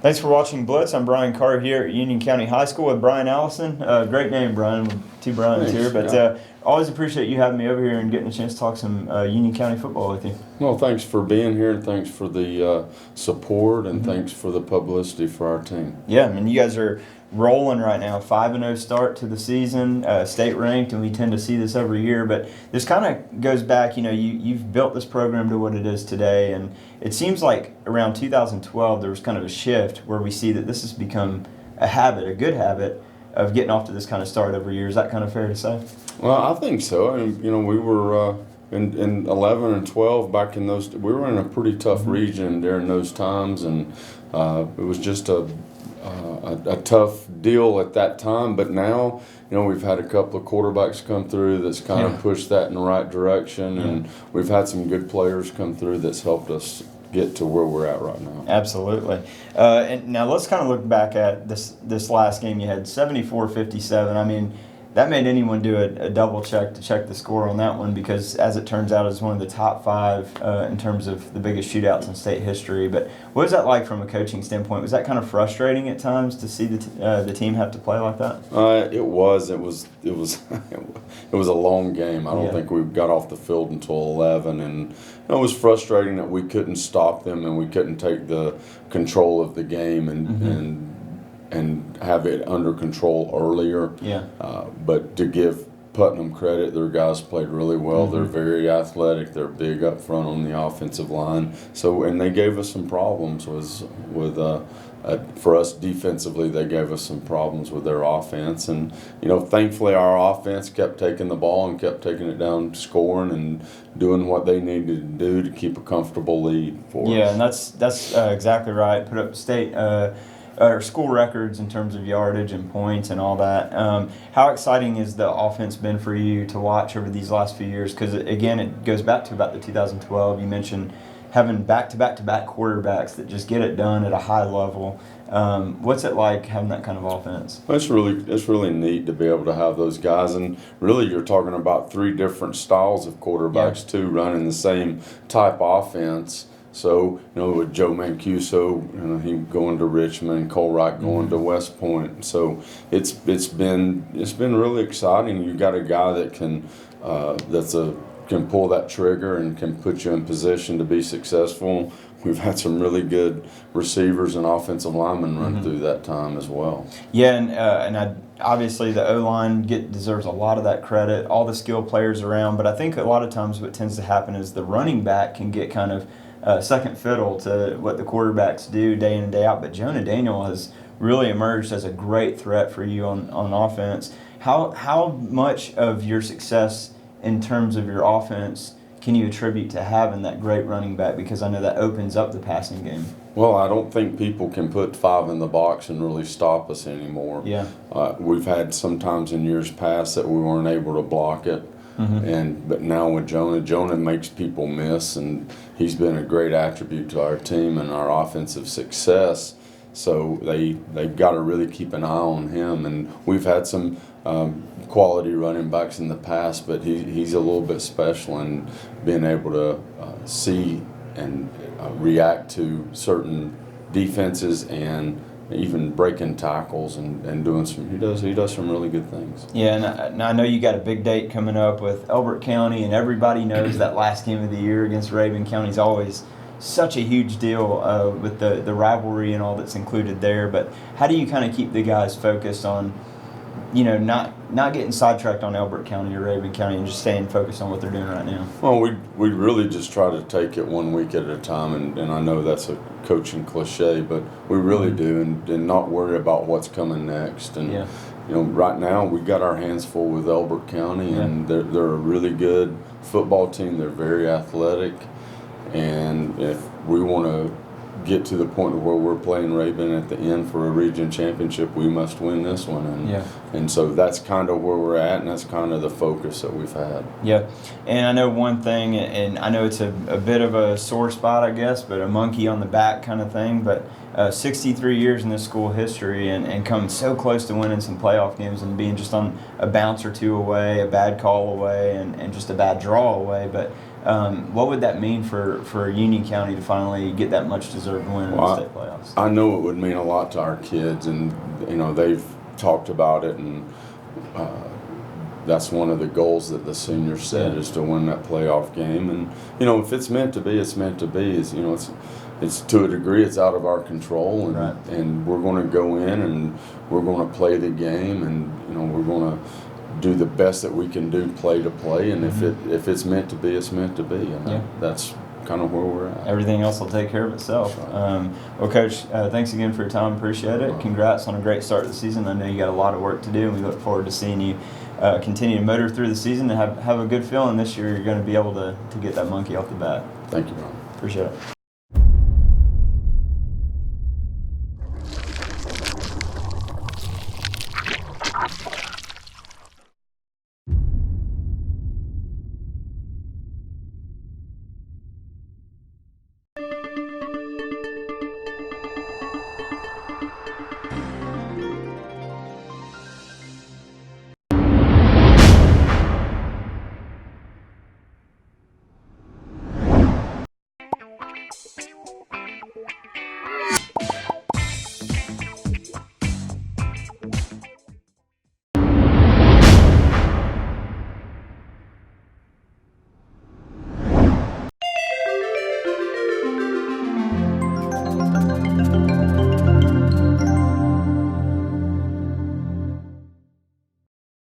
Thanks for watching Blitz. I'm Brian Carr here at Union County High School with Brian Allison. Great name, Brian, with two Brians Thanks, here. But always appreciate you having me over here and getting a chance to talk some Union County football with you. Well, thanks for being here, and thanks for the support, and thanks for the publicity for our team. Yeah, I mean, you guys are rolling right now. 5-0 start to the season, state ranked, and we tend to see this every year. But this kind of goes back, you've built this program to what it is today, and it seems like around 2012 there was kind of a shift where we see that this has become a habit, a good habit, of getting off to this kind of start every year. Is that kind of fair to say? Well, I think so. I mean, we were in 11 and 12 back in those. We were in a pretty tough region during those times, and it was just a tough deal at that time. But now, we've had a couple of quarterbacks come through that's kind of pushed that in the right direction, and we've had some good players come through that's helped us get to where we're at right now. Absolutely. And now let's kind of look back at this last game. You had 74-57. I mean, that made anyone do a double check to check the score on that one, because as it turns out, it's one of the top 5 in terms of the biggest shootouts in state history. But what was that like from a coaching standpoint? Was that kind of frustrating at times to see the team have to play like that? It was it was a long game. I don't think we got off the field until 11, and it was frustrating that we couldn't stop them and we couldn't take the control of the game and have it under control earlier. But to give Putnam credit, their guys played really well. They're very athletic. They're big up front on the offensive line. And they gave us some problems for us defensively. They gave us some problems with their offense, and thankfully our offense kept taking the ball and kept taking it down, scoring and doing what they needed to do to keep a comfortable lead for us. Yeah, and that's exactly right. Put up state or school records in terms of yardage and points and all that. How exciting has the offense been for you to watch over these last few years? Because again, it goes back to about the 2012. You mentioned having back-to-back quarterbacks that just get it done at a high level. What's it like having that kind of offense? It's really neat to be able to have those guys, and really you're talking about 3 different styles of quarterbacks too, running the same type offense. So, with Joe Mancuso, he going to Richmond, Cole Wright going to West Point. So it's been really exciting. You got a guy that can pull that trigger and can put you in position to be successful. We've had some really good receivers and offensive linemen run through that time as well. Yeah, and obviously the O-line deserves a lot of that credit, all the skilled players around. But I think a lot of times what tends to happen is the running back can get kind of second fiddle to what the quarterbacks do day in and day out. But Jonah Daniel has really emerged as a great threat for you on offense. How much of your success in terms of your offense can you attribute to having that great running back? Because I know that opens up the passing game. Well, I don't think people can put 5 in the box and really stop us anymore. Yeah. We've had sometimes in years past that we weren't able to block it. But now with Jonah makes people miss, and he's been a great attribute to our team and our offensive success. So they've got to really keep an eye on him. And we've had some quality running backs in the past, but he's a little bit special in being able to see and react to certain defenses and even breaking tackles and doing some. He does some really good things. Yeah, and I know you got a big date coming up with Elbert County, and everybody knows that last game of the year against Raven County is always such a huge deal with the rivalry and all that's included there. But how do you kind of keep the guys focused on, not getting sidetracked on Elbert County or Raven County and just staying focused on what they're doing right now? Well, we really just try to take it one week at a time, and I know that's a coaching cliche, but we really do, and not worry about what's coming next. And right now we got our hands full with Elbert County, and they're a really good football team. They're very athletic, and if we want to get to the point where we're playing Raven at the end for a region championship, we must win this one. And And so that's kind of where we're at, and that's kind of the focus that we've had. Yeah, and I know one thing, and I know it's a bit of a sore spot, I guess, but a monkey on the back kind of thing. But 63 years in this school history, and coming so close to winning some playoff games and being just on a bounce or two away, a bad call away, and just a bad draw away. But what would that mean for Union County to finally get that much deserved win in the state playoffs? I know it would mean a lot to our kids, and they've talked about it, and that's one of the goals that the seniors said is to win that playoff game. And if it's meant to be, it's meant to be. It's to a degree it's out of our control, and right. and we're going to go in and we're going to play the game, and we're going to do the best that we can do play to play. And if it's meant to be, it's meant to be, and that's kind of where we're at. Everything else will take care of itself. Right. Well, Coach, thanks again for your time. Appreciate it. Congrats on a great start to the season. I know you got a lot of work to do, and we look forward to seeing you continue to motor through the season and have a good feeling this year you're going to be able to get that monkey off the bat. Thank you, Ron. Appreciate it.